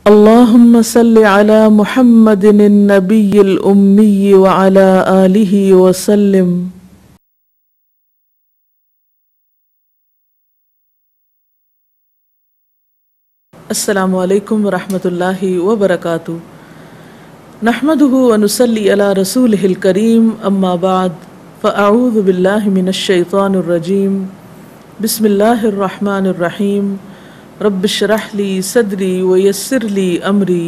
اللهم صل على محمد النبي الأمي وعلى آله وسلم. السلام علیکم ورحمۃ اللہ وبرکاتہ. نحمده ونصلي على رسوله الكريم. اما بعد فاعوذ باللہ من الشیطان الرجیم. بسم اللہ الرحمن الرحیم. رب اشرح لي صدری ويسر لي امری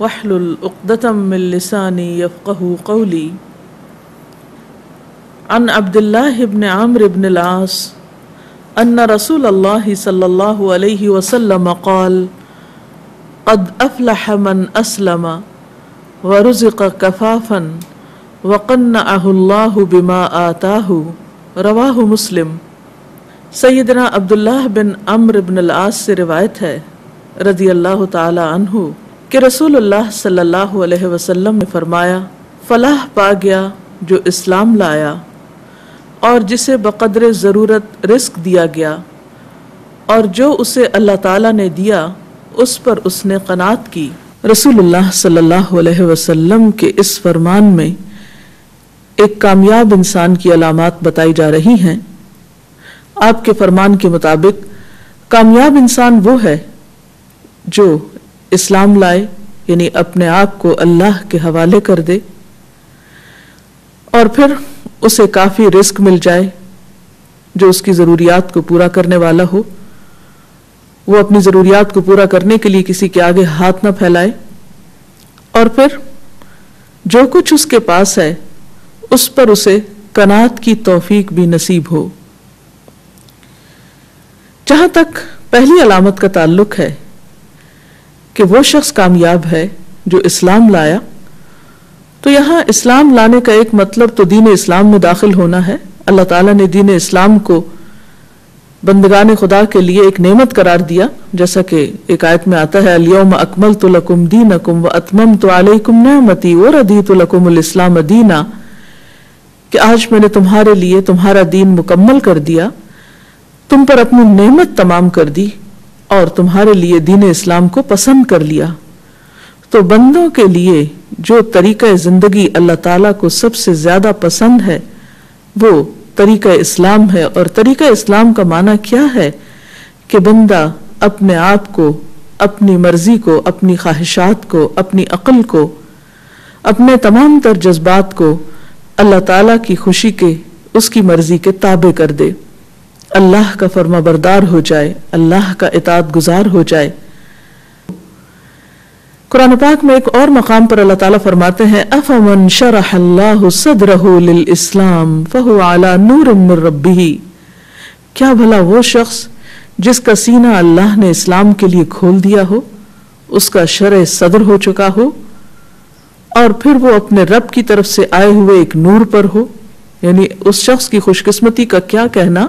واحلل عقدۃ من لسانی یفقهوا قولی. عن عبد الله بن عمرو بن العاص ان رسول الله صلی اللہ علیہ وسلم قال قد افلح من اسلم ورزق کفافا وقنعه اللہ بما آتاه. رواہ مسلم. سیدنا عبداللہ بن عمرو بن العاص سے روایت ہے رضی اللہ تعالی عنہ کہ رسول اللہ صلی اللہ علیہ وسلم نے فرمایا، فلاح پا گیا جو اسلام لایا اور جسے بقدر ضرورت رزق دیا گیا، اور جو اسے اللہ تعالی نے دیا اس پر اس نے قناعت کی. رسول اللہ صلی اللہ علیہ وسلم کے اس فرمان میں ایک کامیاب انسان کی علامات بتائی جا رہی ہیں. آپ کے فرمان کے مطابق کامیاب انسان وہ ہے جو اسلام لائے، یعنی اپنے آپ کو اللہ کے حوالے کر دے، اور پھر اسے کافی رزق مل جائے جو اس کی ضروریات کو پورا کرنے والا ہو. وہ اپنی ضروریات کو پورا کرنے کے لیے کسی کے آگے ہاتھ نہ پھیلائے، اور پھر جو کچھ اس کے پاس ہے اس پر اسے قناعت کی توفیق بھی نصیب ہو. جہاں تک پہلی علامت کا تعلق ہے کہ وہ شخص کامیاب ہے جو اسلام لایا، تو یہاں اسلام لانے کا ایک مطلب تو دین اسلام میں داخل ہونا ہے. اللہ تعالیٰ نے دین اسلام کو بندگان خدا کے لیے ایک نعمت قرار دیا، جیسا کہ ایک آیت میں آتا ہے الیوم اکملت لکم دینکم واتممت علیکم نعمتی ورضیت لکم الاسلام دینا، کہ آج میں نے تمہارے لیے تمہارا دین مکمل کر دیا، تم پر اپنی نعمت تمام کر دی اور تمہارے لیے دین اسلام کو پسند کر لیا. تو بندوں کے لیے جو طریقہ زندگی اللہ تعالیٰ کو سب سے زیادہ پسند ہے وہ طریقہ اسلام ہے. اور طریقہ اسلام کا معنی کیا ہے کہ بندہ اپنے آپ کو، اپنی مرضی کو، اپنی خواہشات کو، اپنی عقل کو، اپنے تمام تر جذبات کو اللہ تعالیٰ کی خوشی کے، اس کی مرضی کے تابع کر دے، اللہ کا فرما بردار ہو جائے، اللہ کا اطاعت گزار ہو جائے. قرآن پاک میں ایک اور مقام پر اللہ تعالیٰ فرماتے ہیں افمن شرح اللہ صدرہ للاسلام فہو علی نور من ربہ. کیا بھلا وہ شخص جس کا سینہ اللہ نے اسلام کے لیے کھول دیا ہو، اس کا شرح صدر ہو چکا ہو، اور پھر وہ اپنے رب کی طرف سے آئے ہوئے ایک نور پر ہو. یعنی اس شخص کی خوش قسمتی کا کیا کہنا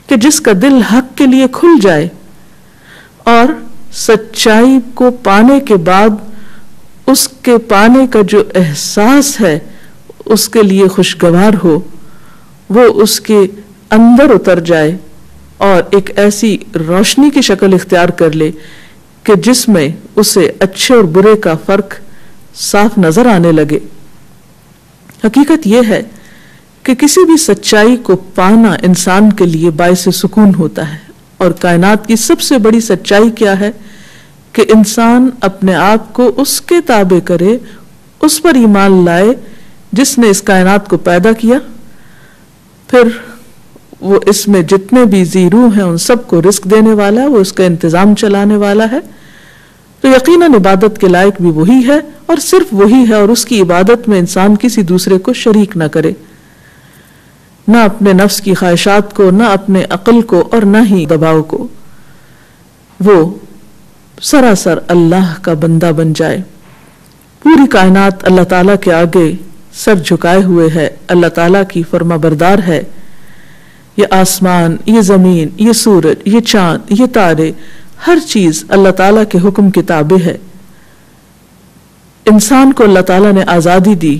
کہ جس کا دل حق کے لیے کھل جائے اور سچائی کو پانے کے بعد اس کے پانے کا جو احساس ہے اس کے لیے خوشگوار ہو، وہ اس کے اندر اتر جائے اور ایک ایسی روشنی کی شکل اختیار کر لے کہ جس میں اسے اچھے اور برے کا فرق صاف نظر آنے لگے. حقیقت یہ ہے کہ کسی بھی سچائی کو پانا انسان کے لیے باعث سکون ہوتا ہے، اور کائنات کی سب سے بڑی سچائی کیا ہے کہ انسان اپنے آپ کو اس کے تابع کرے، اس پر ایمان لائے جس نے اس کائنات کو پیدا کیا، پھر وہ اس میں جتنے بھی ذی روح ہیں ان سب کو رزق دینے والا ہے، وہ اس کا انتظام چلانے والا ہے. تو یقیناً عبادت کے لائق بھی وہی ہے اور صرف وہی ہے، اور اس کی عبادت میں انسان کسی دوسرے کو شریک نہ کرے، نہ اپنے نفس کی خواہشات کو، نہ اپنے عقل کو، اور نہ ہی دباؤ کو. وہ سراسر اللہ کا بندہ بن جائے. پوری کائنات اللہ تعالیٰ کے آگے سر جھکائے ہوئے ہے، اللہ تعالیٰ کی فرما بردار ہے. یہ آسمان، یہ زمین، یہ سورج، یہ چاند، یہ تارے، ہر چیز اللہ تعالیٰ کے حکم کے تابع ہے. انسان کو اللہ تعالیٰ نے آزادی دی،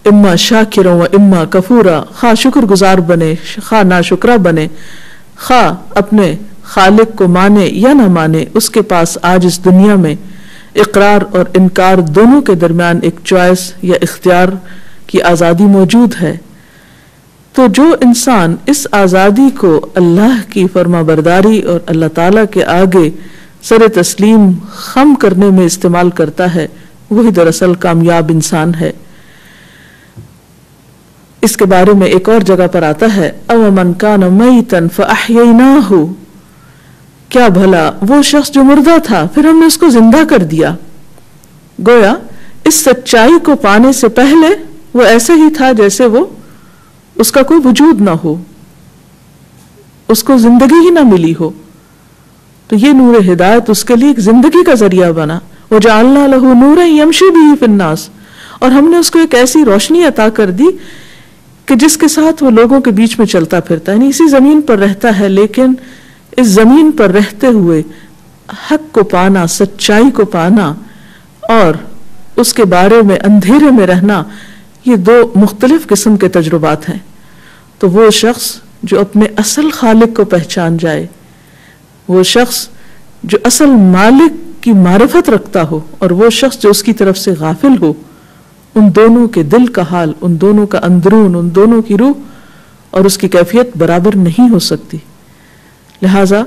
اما شاکرا و اما کفورا، خواہ شکر گزار بنے خواہ ناشکرا بنے، خواہ اپنے خالق کو مانے یا نہ مانے، اس کے پاس آج اس دنیا میں اقرار اور انکار دونوں کے درمیان ایک چوائس یا اختیار کی آزادی موجود ہے، تو جو انسان اس آزادی کو اللہ کی فرما برداری اور اللہ تعالی کے آگے سر تسلیم خم کرنے میں استعمال کرتا ہے، وہی دراصل کامیاب انسان ہے۔ اس کے بارے میں ایک اور جگہ پر آتا ہے، اومن کان میتا فاحییناہ، کیا بھلا وہ شخص جو مردہ تھا پھر ہم نے اس کو زندہ کر دیا۔ گویا اس سچائی کو پانے سے پہلے وہ ایسے ہی تھا جیسے وہ اس کا کوئی وجود نہ ہو، اس کو زندگی ہی نہ ملی ہو، تو یہ نور ہدایت اس کے لیے ایک زندگی کا ذریعہ بنا۔ وجعلنا لہ نورا یمشی بہ فی الناس، اور ہم نے اس کو ایک ایسی روشنی عطا کر دی کہ جس کے ساتھ وہ لوگوں کے بیچ میں چلتا پھرتا ہے، یعنی اسی زمین پر رہتا ہے لیکن اس زمین پر رہتے ہوئے حق کو پانا، سچائی کو پانا اور اس کے بارے میں اندھیرے میں رہنا، یہ دو مختلف قسم کے تجربات ہیں۔ تو وہ شخص جو اپنے اصل خالق کو پہچان جائے، وہ شخص جو اصل مالک کی معرفت رکھتا ہو، اور وہ شخص جو اس کی طرف سے غافل ہو، ان دونوں کے دل کا حال، ان دونوں کا اندرون، ان دونوں کی روح اور اس کی کیفیت برابر نہیں ہو سکتی۔ لہذا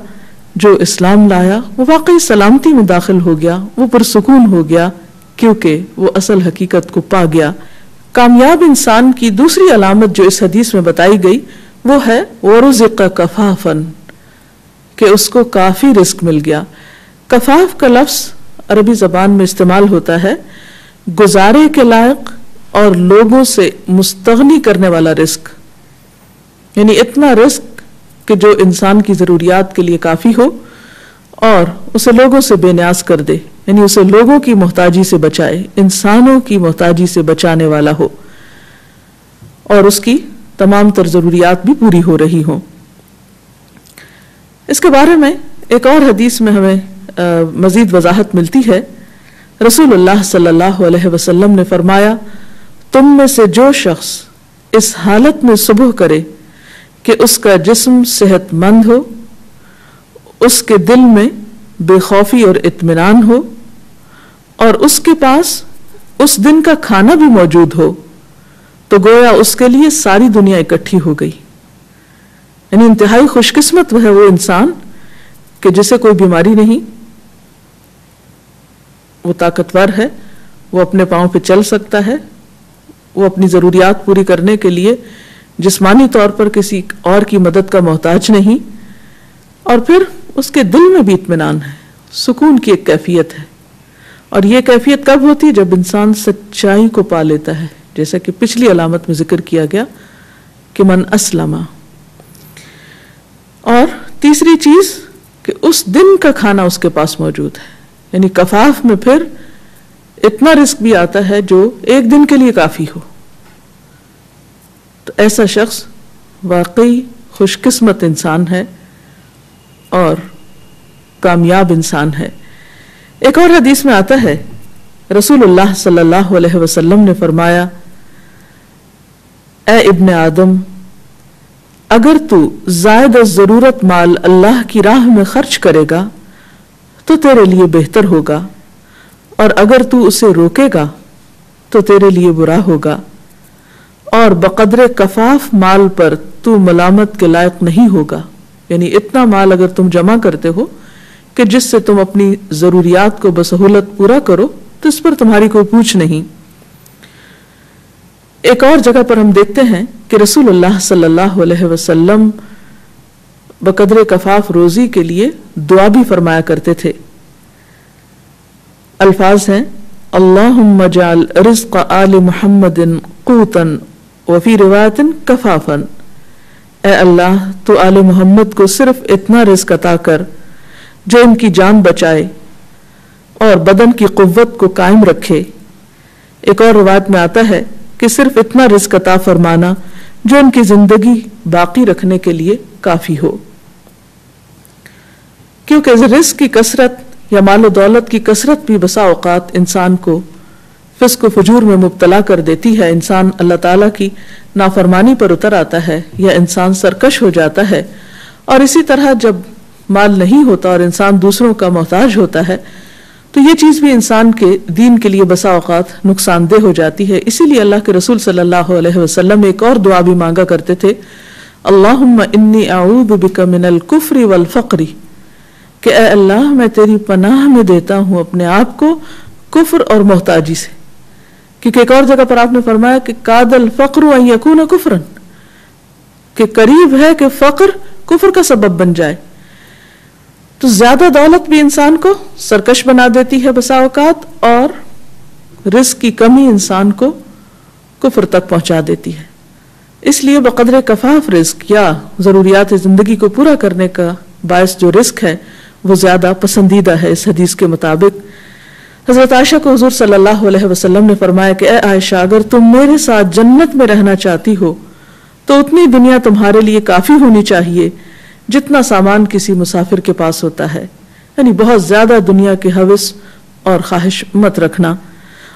جو اسلام لایا وہ واقعی سلامتی میں داخل ہو گیا، وہ پرسکون ہو گیا، کیونکہ وہ اصل حقیقت کو پا گیا۔ کامیاب انسان کی دوسری علامت جو اس حدیث میں بتائی گئی وہ ہے وَرُزِقَ کفافن، کہ اس کو کافی رزق مل گیا۔ کفاف کا لفظ عربی زبان میں استعمال ہوتا ہے گزارے کے لائق اور لوگوں سے مستغنی کرنے والا رزق، یعنی اتنا رزق کہ جو انسان کی ضروریات کے لیے کافی ہو اور اسے لوگوں سے بے نیاز کر دے، یعنی اسے لوگوں کی محتاجی سے بچائے، انسانوں کی محتاجی سے بچانے والا ہو اور اس کی تمام تر ضروریات بھی پوری ہو رہی ہوں۔ اس کے بارے میں ایک اور حدیث میں ہمیں مزید وضاحت ملتی ہے۔ رسول اللہ صلی اللہ علیہ وسلم نے فرمایا، تم میں سے جو شخص اس حالت میں صبح کرے کہ اس کا جسم صحت مند ہو، اس کے دل میں بے خوفی اور اطمینان ہو، اور اس کے پاس اس دن کا کھانا بھی موجود ہو، تو گویا اس کے لیے ساری دنیا اکٹھی ہو گئی۔ یعنی انتہائی خوش قسمت ہے وہ انسان کہ جسے کوئی بیماری نہیں، وہ طاقتور ہے، وہ اپنے پاؤں پہ چل سکتا ہے، وہ اپنی ضروریات پوری کرنے کے لیے جسمانی طور پر کسی اور کی مدد کا محتاج نہیں، اور پھر اس کے دل میں بھی اطمینان ہے، سکون کی ایک کیفیت ہے۔ اور یہ کیفیت کب ہوتی ہے؟ جب انسان سچائی کو پا لیتا ہے، جیسا کہ پچھلی علامت میں ذکر کیا گیا کہ من اسلم۔ اور تیسری چیز کہ اس دن کا کھانا اس کے پاس موجود ہے، یعنی کفاف میں پھر اتنا رزق بھی آتا ہے جو ایک دن کے لیے کافی ہو۔ تو ایسا شخص واقعی خوش قسمت انسان ہے اور کامیاب انسان ہے۔ ایک اور حدیث میں آتا ہے، رسول اللہ صلی اللہ علیہ وسلم نے فرمایا، اے ابن آدم، اگر تو زائد از ضرورت مال اللہ کی راہ میں خرچ کرے گا تو تیرے لیے بہتر ہوگا، اور اگر تو اسے روکے گا تو تیرے لیے برا ہوگا، اور بقدر کفاف مال پر تو ملامت کے لائق نہیں ہوگا۔ یعنی اتنا مال اگر تم جمع کرتے ہو کہ جس سے تم اپنی ضروریات کو بسہولت پورا کرو تو اس پر تمہاری کوئی پوچھ نہیں۔ ایک اور جگہ پر ہم دیکھتے ہیں کہ رسول اللہ صلی اللہ علیہ وسلم بقدر کفاف روزی کے لیے دعا بھی فرمایا کرتے تھے۔ الفاظ ہیں، اللہم اجعل رزق آل محمد قوتا وفی روایت کفافا، اے اللہ تو آل محمد کو صرف اتنا رزق عطا کر جو ان کی جان بچائے اور بدن کی قوت کو قائم رکھے۔ ایک اور روایت میں آتا ہے کہ صرف اتنا رزق عطا فرمانا جو ان کی زندگی باقی رکھنے کے لیے کافی ہو، کیونکہ رزق کی کثرت یا مال و دولت کی کثرت بھی بسا اوقات انسان کو فسق و فجور میں مبتلا کر دیتی ہے، انسان اللہ تعالیٰ کی نافرمانی پر اتر آتا ہے یا انسان سرکش ہو جاتا ہے۔ اور اسی طرح جب مال نہیں ہوتا اور انسان دوسروں کا محتاج ہوتا ہے تو تو یہ چیز بھی انسان کے دین کے لیے بسا اوقات نقصان دہ ہو جاتی ہے. اسی لیے اللہ کے رسول صلی اللہ علیہ وسلم ایک اور دعا بھی مانگا کرتے تھے, اللہم انی اعوذ بک من الکفر والفقر, کہ اے اللہ میں تیری پناہ میں دیتا ہوں اپنے آپ کو کفر اور محتاجی سے. کیونکہ ایک اور جگہ پر آپ نے فرمایا کہ کاد الفقر ان یکون کفرا, کہ قریب ہے کہ فقر کفر کا سبب بن جائے. تو زیادہ دولت بھی انسان کو سرکش بنا دیتی ہے بسا اوقات, اور رزق کی کمی انسان کو کفر تک پہنچا دیتی ہے. اس لیے بقدر کفاف رزق یا ضروریات زندگی کو پورا کرنے کا باعث جو رزق ہے وہ زیادہ پسندیدہ ہے. اس حدیث کے مطابق حضرت عائشہ کو حضور صلی اللہ علیہ وسلم نے فرمایا کہ اے عائشہ, اگر تم میرے ساتھ جنت میں رہنا چاہتی ہو تو اتنی دنیا تمہارے لیے کافی ہونی چاہیے جتنا سامان کسی مسافر کے پاس ہوتا ہے. یعنی بہت زیادہ دنیا کے ہوس اور خواہش مت رکھنا,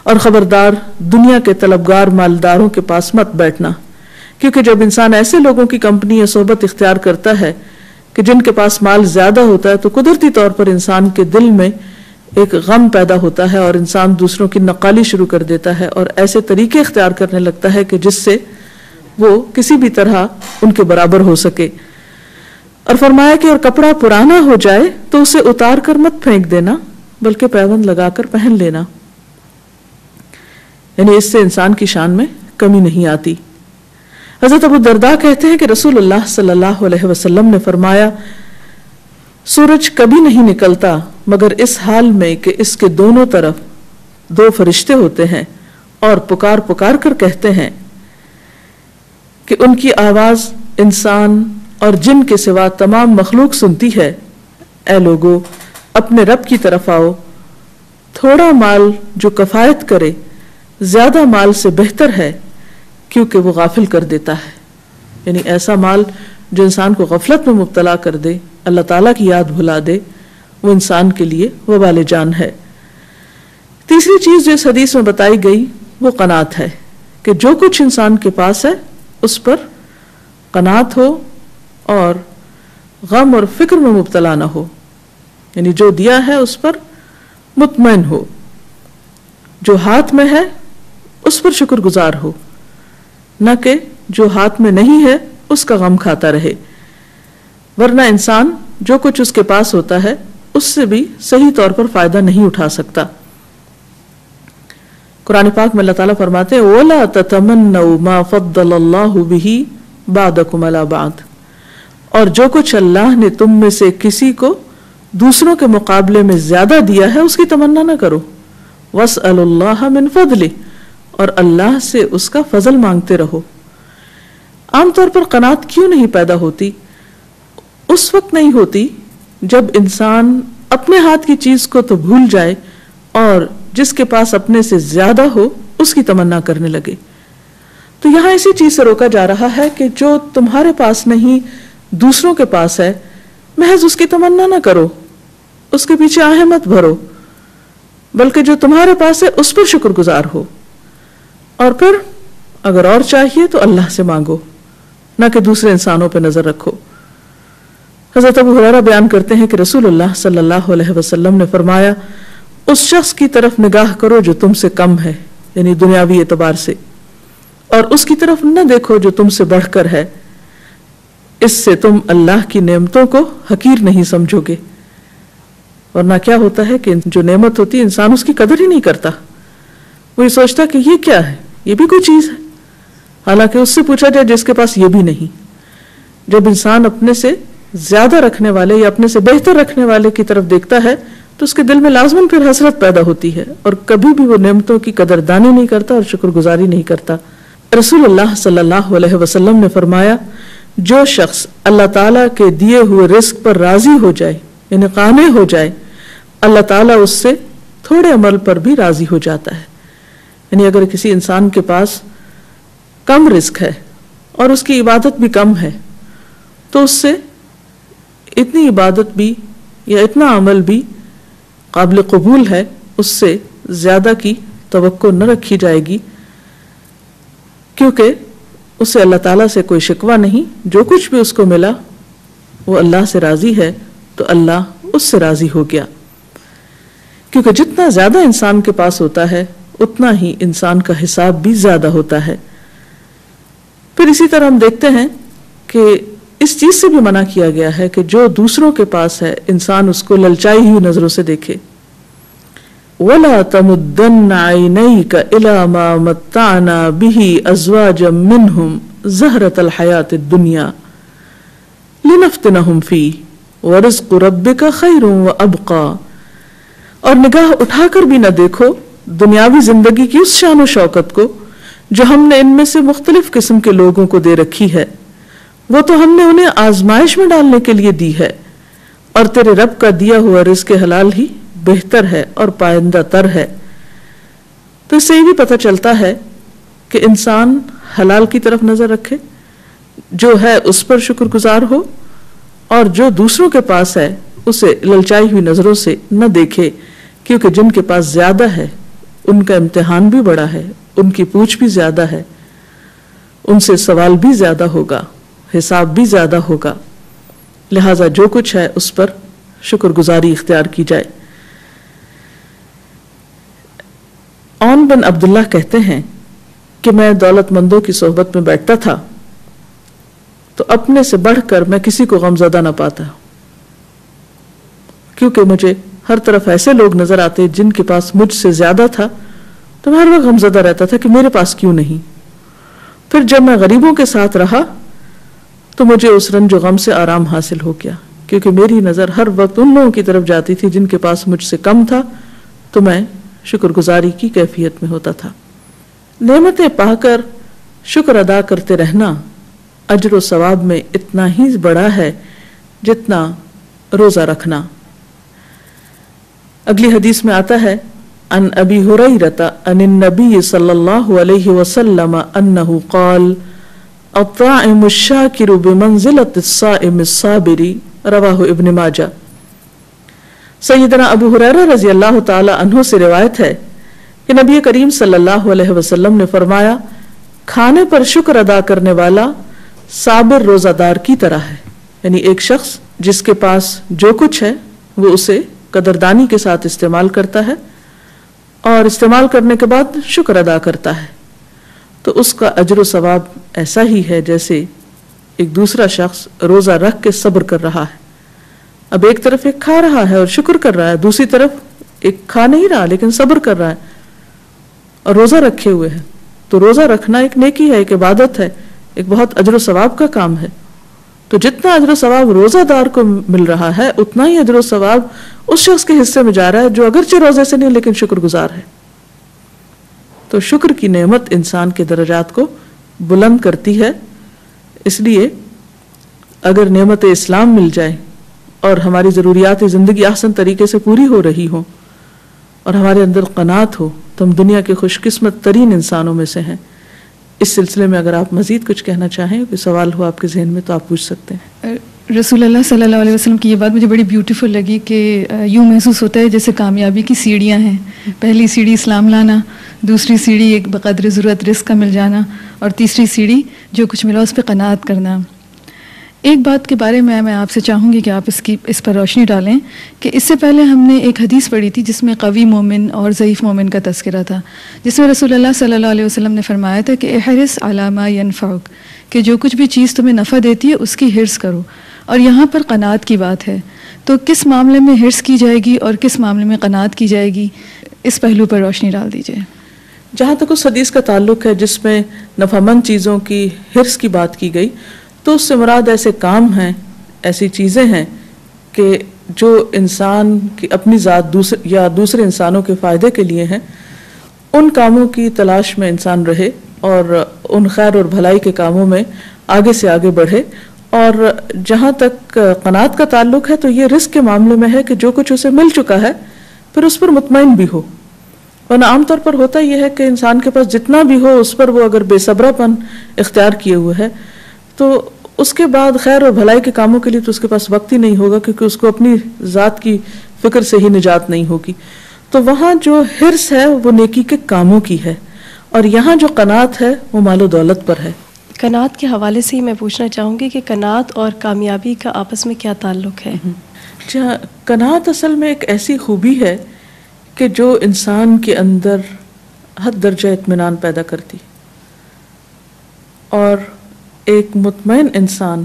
اور خبردار دنیا کے طلبگار مالداروں کے پاس مت بیٹھنا, کیونکہ جب انسان ایسے لوگوں کی کمپنی یا صحبت اختیار کرتا ہے کہ جن کے پاس مال زیادہ ہوتا ہے, تو قدرتی طور پر انسان کے دل میں ایک غم پیدا ہوتا ہے اور انسان دوسروں کی نقالی شروع کر دیتا ہے اور ایسے طریقے اختیار کرنے لگتا ہے کہ جس سے وہ کسی بھی طرح ان کے برابر ہو سکے. اور فرمایا کہ اور کپڑا پرانا ہو جائے تو اسے اتار کر مت پھینک دینا, بلکہ پیوند لگا کر پہن لینا. یعنی اس سے انسان کی شان میں کمی نہیں آتی. حضرت ابو الدرداء کہتے ہیں کہ رسول اللہ صلی اللہ علیہ وسلم نے فرمایا, سورج کبھی نہیں نکلتا مگر اس حال میں کہ اس کے دونوں طرف دو فرشتے ہوتے ہیں اور پکار پکار کر کہتے ہیں کہ ان کی آواز انسان اور جن کے سوا تمام مخلوق سنتی ہے, اے لوگو اپنے رب کی طرف آؤ, تھوڑا مال جو کفایت کرے زیادہ مال سے بہتر ہے کیونکہ وہ غافل کر دیتا ہے. یعنی ایسا مال جو انسان کو غفلت میں مبتلا کر دے, اللہ تعالیٰ کی یاد بھلا دے, وہ انسان کے لیے وبال جان ہے. تیسری چیز جو اس حدیث میں بتائی گئی وہ قناعت ہے, کہ جو کچھ انسان کے پاس ہے اس پر قناعت ہو اور غم اور فکر میں مبتلا نہ ہو. یعنی جو دیا ہے اس پر مطمئن ہو, جو ہاتھ میں ہے اس پر شکر گزار ہو, نہ کہ جو ہاتھ میں نہیں ہے اس کا غم کھاتا رہے. ورنہ انسان جو کچھ اس کے پاس ہوتا ہے اس سے بھی صحیح طور پر فائدہ نہیں اٹھا سکتا. قرآن پاک میں اللہ تعالیٰ فرماتے ہیں وَلَا تَتَمَنَّوْا مَا فَضَّلَ اللَّهُ بِهِ بَعْضَكُمْ عَلَى بَعْضٍ, اور جو کچھ اللہ نے تم میں سے کسی کو دوسروں کے مقابلے میں زیادہ دیا ہے اس کی تمنا نہ کرو. وَاسْأَلُوا اللَّهَ مِنْ فَضْلِهِ, اور اللہ سے اس کا فضل مانگتے رہو. عام طور پر قناعت کیوں نہیں پیدا ہوتی؟ اس وقت نہیں ہوتی جب انسان اپنے ہاتھ کی چیز کو تو بھول جائے اور جس کے پاس اپنے سے زیادہ ہو اس کی تمنا کرنے لگے. تو یہاں اسی چیز سے روکا جا رہا ہے کہ جو تمہارے پاس نہیں دوسروں کے پاس ہے, محض اس کی تمنا نہ کرو, اس کے پیچھے آہیں مت بھرو, بلکہ جو تمہارے پاس ہے اس پر شکر گزار ہو, اور پھر اگر اور چاہیے تو اللہ سے مانگو, نہ کہ دوسرے انسانوں پہ نظر رکھو. حضرت ابو ہریرہ بیان کرتے ہیں کہ رسول اللہ صلی اللہ علیہ وسلم نے فرمایا, اس شخص کی طرف نگاہ کرو جو تم سے کم ہے, یعنی دنیاوی اعتبار سے, اور اس کی طرف نہ دیکھو جو تم سے بڑھ کر ہے, اس سے تم اللہ کی نعمتوں کو حقیر نہیں سمجھو گے. ورنہ کیا ہوتا ہے کہ جو نعمت ہوتی ہے انسان اس کی قدر ہی نہیں کرتا, وہ یہ سوچتا کہ یہ کیا ہے, یہ بھی کوئی چیز ہے, حالانکہ اس سے پوچھا جائے جس کے پاس یہ بھی نہیں. جب انسان اپنے سے زیادہ رکھنے والے یا اپنے سے بہتر رکھنے والے کی طرف دیکھتا ہے تو اس کے دل میں لازماً پھر حسرت پیدا ہوتی ہے, اور کبھی بھی وہ نعمتوں کی قدردانی نہیں کرتا اور شکر گزاری نہیں کرتا. رسول اللہ صلی اللہ علیہ وسلم نے فرمایا, جو شخص اللہ تعالیٰ کے دیے ہوئے رزق پر راضی ہو جائے, یعنی قانع ہو جائے, اللہ تعالیٰ اس سے تھوڑے عمل پر بھی راضی ہو جاتا ہے. یعنی اگر کسی انسان کے پاس کم رزق ہے اور اس کی عبادت بھی کم ہے تو اس سے اتنی عبادت بھی یا اتنا عمل بھی قابل قبول ہے, اس سے زیادہ کی توقع نہ رکھی جائے گی, کیونکہ اسے اللہ تعالیٰ سے کوئی شکوہ نہیں, جو کچھ بھی اس کو ملا وہ اللہ سے راضی ہے تو اللہ اس سے راضی ہو گیا. کیونکہ جتنا زیادہ انسان کے پاس ہوتا ہے اتنا ہی انسان کا حساب بھی زیادہ ہوتا ہے۔ پھر اسی طرح ہم دیکھتے ہیں کہ اس چیز سے بھی منع کیا گیا ہے کہ جو دوسروں کے پاس ہے انسان اس کو للچائی ہوئی نظروں سے دیکھے۔ وَلَا تَمُدَّنَّ عَيْنَيْكَ إِلَى مَا مَتَّعْنَا بِهِ أَزْوَاجًا مِّنْهُمْ زَهْرَةَ الْحَيَاةِ الدُّنْيَا لِنَفْتِنَهُمْ فِيهِ وَرِزْقُ رَبِّكَ خَيْرٌ وَأَبْقَىٰ، اور نگاہ اٹھا کر بھی نہ دیکھو دنیاوی زندگی کی اس شان و شوکت کو جو ہم نے ان میں سے مختلف قسم کے لوگوں کو دے رکھی ہے، وہ تو ہم نے انہیں آزمائش میں ڈالنے کے لیے دی ہے، اور تیرے رب کا دیا ہوا رزق حلال ہی بہتر ہے اور پائندہ تر ہے۔ تو اس سے یہ بھی پتہ چلتا ہے کہ انسان حلال کی طرف نظر رکھے، جو ہے اس پر شکر گزار ہو، اور جو دوسروں کے پاس ہے اسے للچائی ہوئی نظروں سے نہ دیکھے، کیونکہ جن کے پاس زیادہ ہے ان کا امتحان بھی بڑا ہے، ان کی پوچھ بھی زیادہ ہے، ان سے سوال بھی زیادہ ہوگا، حساب بھی زیادہ ہوگا، لہذا جو کچھ ہے اس پر شکر گزاری اختیار کی جائے۔ عون بن عبداللہ کہتے ہیں کہ میں دولت مندوں کی صحبت میں بیٹھتا تھا تو اپنے سے بڑھ کر میں کسی کو غم زدہ نہ پاتا، کیونکہ مجھے ہر طرف ایسے لوگ نظر آتے جن کے پاس مجھ سے زیادہ تھا، تو میں ہر وقت غم زدہ رہتا تھا کہ میرے پاس کیوں نہیں۔ پھر جب میں غریبوں کے ساتھ رہا تو مجھے اس رنج و غم سے آرام حاصل ہو گیا، کیونکہ میری نظر ہر وقت ان لوگوں کی طرف جاتی تھی جن کے پاس مجھ سے کم تھا، تو میں شکر گزاری کی کیفیت میں ہوتا تھا۔ نعمتیں پا کر شکر ادا کرتے رہنا اجر و ثواب میں اتنا ہی بڑا ہے جتنا روزہ رکھنا۔ اگلی حدیث میں آتا ہے عن ابی ہریرہ عن النبی صلی اللہ علیہ وسلم انہ قال الطاعم الشاکر بمنزلۃ الصائم الصابر، رواہ ابن ماجہ۔ سیدنا ابو ہریرہ رضی اللہ تعالی عنہ سے روایت ہے کہ نبی کریم صلی اللہ علیہ وسلم نے فرمایا، کھانے پر شکر ادا کرنے والا صابر روزہ دار کی طرح ہے، یعنی ایک شخص جس کے پاس جو کچھ ہے وہ اسے قدردانی کے ساتھ استعمال کرتا ہے اور استعمال کرنے کے بعد شکر ادا کرتا ہے، تو اس کا اجر و ثواب ایسا ہی ہے جیسے ایک دوسرا شخص روزہ رکھ کے صبر کر رہا ہے۔ اب ایک طرف ایک کھا رہا ہے اور شکر کر رہا ہے، دوسری طرف ایک کھا نہیں رہا لیکن صبر کر رہا ہے اور روزہ رکھے ہوئے ہے۔ تو روزہ رکھنا ایک نیکی ہے، ایک عبادت ہے، ایک بہت اجر و ثواب کا کام ہے۔ تو جتنا اجر و ثواب روزہ دار کو مل رہا ہے اتنا ہی اجر و ثواب اس شخص کے حصے میں جا رہا ہے جو اگرچہ روزے سے نہیں لیکن شکر گزار ہے۔ تو شکر کی نعمت انسان کے درجات کو بلند کرتی ہے، اس لیے اگر نعمت اسلام مل جائے اور ہماری ضروریات زندگی احسن طریقے سے پوری ہو رہی ہو اور ہمارے اندر قناعت ہو تو ہم دنیا کے خوش قسمت ترین انسانوں میں سے ہیں۔ اس سلسلے میں اگر آپ مزید کچھ کہنا چاہیں، کوئی سوال ہو آپ کے ذہن میں تو آپ پوچھ سکتے ہیں۔ رسول اللہ صلی اللہ علیہ وسلم کی یہ بات مجھے بڑی بیوٹیفل لگی کہ یوں محسوس ہوتا ہے جیسے کامیابی کی سیڑھیاں ہیں، پہلی سیڑھی اسلام لانا، دوسری سیڑھی ایک بقدر ضرورت رزق کا مل جانا، اور تیسری سیڑھی جو کچھ ملا اس پہ قناعت کرنا۔ ایک بات کے بارے میں آپ سے چاہوں گی کہ آپ اس پر روشنی ڈالیں کہ اس سے پہلے ہم نے ایک حدیث پڑھی تھی جس میں قوی مومن اور ضعیف مومن کا تذکرہ تھا، جس میں رسول اللہ صلی اللہ علیہ وسلم نے فرمایا تھا کہ احرص علی ما ینفعک، کہ جو کچھ بھی چیز تمہیں نفع دیتی ہے اس کی حرص کرو، اور یہاں پر قناعت کی بات ہے۔ تو کس معاملے میں حرص کی جائے گی اور کس معاملے میں قناعت کی جائے گی، اس پہلو پر روشنی ڈال دیجیے۔ جہاں تک اس حدیث کا تعلق ہے جس میں نفع مند چیزوں کی حرص کی بات کی گئی، تو اس سے مراد ایسے کام ہیں، ایسی چیزیں ہیں کہ جو انسان کی اپنی ذات یا دوسرے انسانوں کے فائدے کے لیے ہیں، ان کاموں کی تلاش میں انسان رہے اور ان خیر اور بھلائی کے کاموں میں آگے سے آگے بڑھے۔ اور جہاں تک قناعت کا تعلق ہے تو یہ رزق کے معاملے میں ہے کہ جو کچھ اسے مل چکا ہے پھر اس پر مطمئن بھی ہو، ورنہ عام طور پر ہوتا یہ ہے کہ انسان کے پاس جتنا بھی ہو اس پر وہ اگر بے صبرا پن اختیار کیے ہوئے ہے تو اس کے بعد خیر اور بھلائی کے کاموں کے لیے تو اس کے پاس وقت ہی نہیں ہوگا، کیونکہ اس کو اپنی ذات کی فکر سے ہی نجات نہیں ہوگی۔ تو وہاں جو حرص ہے وہ نیکی کے کاموں کی ہے، اور یہاں جو قناعت ہے وہ مال و دولت پر ہے۔ قناعت کے حوالے سے ہی میں پوچھنا چاہوں گی کہ قناعت اور کامیابی کا آپس میں کیا تعلق ہے؟ قناعت اصل میں ایک ایسی خوبی ہے کہ جو انسان کے اندر حد درجہ اطمینان پیدا کرتی، اور ایک مطمئن انسان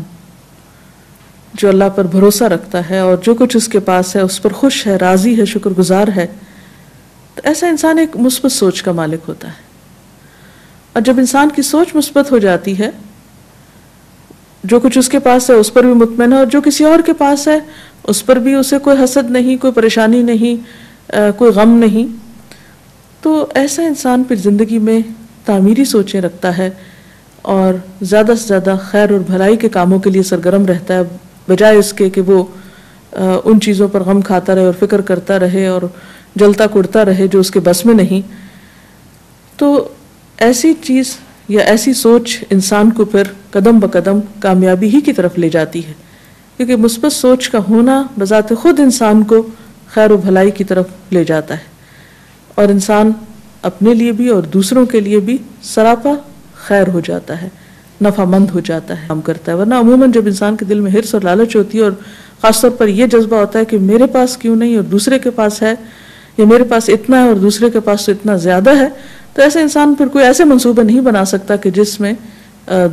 جو اللہ پر بھروسہ رکھتا ہے اور جو کچھ اس کے پاس ہے اس پر خوش ہے، راضی ہے، شکر گزار ہے، تو ایسا انسان ایک مثبت سوچ کا مالک ہوتا ہے. اور جب انسان کی سوچ مثبت ہو جاتی ہے، جو کچھ اس کے پاس ہے اس پر بھی مطمئن ہے، اور جو کسی اور کے پاس ہے اس پر بھی اسے کوئی حسد نہیں، کوئی پریشانی نہیں، کوئی غم نہیں، تو ایسا انسان پھر زندگی میں تعمیری سوچیں رکھتا ہے اور زیادہ سے زیادہ خیر اور بھلائی کے کاموں کے لیے سرگرم رہتا ہے، بجائے اس کے کہ وہ ان چیزوں پر غم کھاتا رہے اور فکر کرتا رہے اور جلتا کڑتا رہے جو اس کے بس میں نہیں. تو ایسی چیز یا ایسی سوچ انسان کو پھر قدم بقدم کامیابی ہی کی طرف لے جاتی ہے، کیونکہ مثبت سوچ کا ہونا بذات خود انسان کو خیر و بھلائی کی طرف لے جاتا ہے، اور انسان اپنے لیے بھی اور دوسروں کے لیے بھی سراپا خیر ہو جاتا ہے، نفع مند ہو جاتا ہے، کام کرتا ہے. ورنہ عموماً جب انسان کے دل میں حرص اور لالچ ہوتی ہے، اور خاص طور پر یہ جذبہ ہوتا ہے کہ میرے پاس کیوں نہیں اور دوسرے کے پاس ہے، یا میرے پاس اتنا ہے اور دوسرے کے پاس تو اتنا زیادہ ہے، تو ایسے انسان پھر کوئی ایسے منصوبے نہیں بنا سکتا کہ جس میں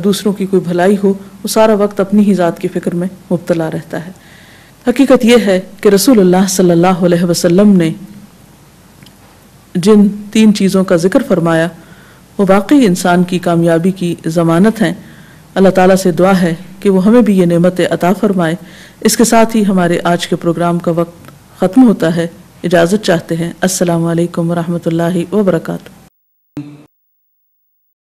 دوسروں کی کوئی بھلائی ہو. وہ سارا وقت اپنی ہی ذات کی فکر میں مبتلا رہتا ہے. حقیقت یہ ہے کہ رسول اللہ صلی اللہ علیہ وسلم نے جن 3 چیزوں کا ذکر فرمایا وہ واقعی انسان کی کامیابی کی ضمانت ہیں. اللہ تعالیٰ سے دعا ہے کہ وہ ہمیں بھی یہ نعمت عطا فرمائے. اس کے ساتھ ہی ہمارے آج کے پروگرام کا وقت ختم ہوتا ہے. اجازت چاہتے ہیں. السلام علیکم ورحمۃ اللہ وبرکاتہ.